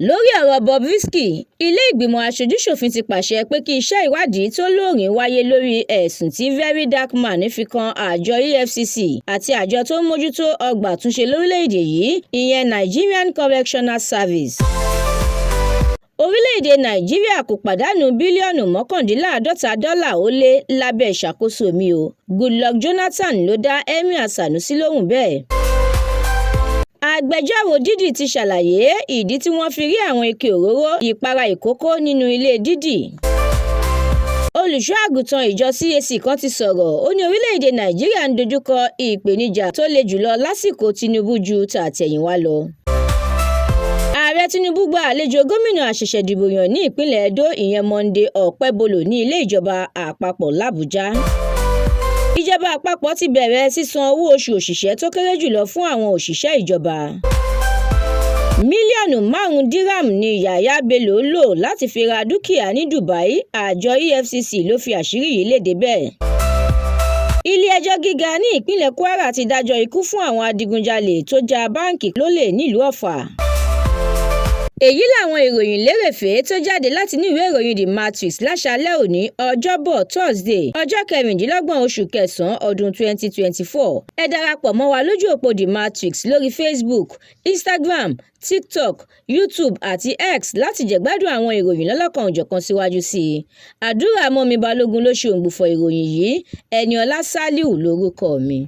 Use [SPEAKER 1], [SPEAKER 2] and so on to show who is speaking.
[SPEAKER 1] Lórí ọ̀rọ̀ Bobrisky, ilé ìgbìmọ̀ aṣojú-ṣòfin ti pàṣẹ pé kí iṣẹ́ ìwádìí tó lóòrín wáyé lórí ẹ̀sùn tí Very Dark Man fi kan àjọ EFCC àti àjọ tó ń mójútó ọgbà àtúnṣe lórílẹ̀‐èdè yìí, ìyẹn Nigerian Correctional Service. Orílẹ̀-èdè Nàìjíríà kò pàdánù bílíọ̀nù $51 ó lé lábẹ́ ìṣàkóso mi o. Goodluck Jonathan ló dá Emir Sanusi lóhùn bẹ́ẹ̀. Agbẹjọ́rò Diddy ti ṣàlàyé ìdí tí wọ́n fi rí àwọn ike òróró ìpara ìkókó nínú ilé Diddy. Olùṣọ́-àgùntàn ìjọ CAC kan ti sọ̀rọ̀, ó ní orílẹ̀-èdè Nàìjíríà ń dojúkọ ìpèníjà tó le jùlọ lásìkò Tinubu ju tàtẹ̀yìnwá lọ. Ààrẹ Tinubu gba àlejò gómìnà àṣẹ̀ṣẹ̀dìbòyàn ní ìpínlẹ̀ Edo ìyẹn Monday Ọ̀pẹ́bọlò ní ilé ìjọba àpapọ̀ l'Àbújá. Ìjọba àpapọ̀ ti bẹ̀rẹ̀ sísan owó oṣù òṣìṣẹ́ tó kéré jùlọ fún àwọn òṣìṣẹ́ ìjọba. Mílíọ̀nù 5 dirham ni Yahaya Bello lò láti fi ra dúkìá ní Dubai, àjọ EFCC ló fi àṣírí yìí léde bẹ́ẹ̀. Ilé-ẹjọ́ gíga ní ìpínlẹ̀ Kwara ti dájọ́ ikú fún àwọn adigunjalè tó já báǹkì lólè nílùú Ọ̀fà. Èyí làwọn ìròyìn lérèfé tó jáde láti ní ìwé ìròyìn The Matrix láṣálẹ́ òní ọjọ́bọ̀ Thursday ọjọ́ 26 oṣù kẹsàn-án ọdún 2024. Ẹ darapọ̀ mọ́ wa lójú òpó The Matrix lórí Facebook, Instagram, TikTok, YouTube àti X láti jẹ̀gbádùn àwọn ìròyìn lọ́lọ́kan-ò-jọ̀kan síwájú sí i. Àdúrà mọ́mi Balógun ló ṣe òǹgbùfọ̀ ìròyìn yìí. Ẹniọlá Sálíù lórúkọ mi.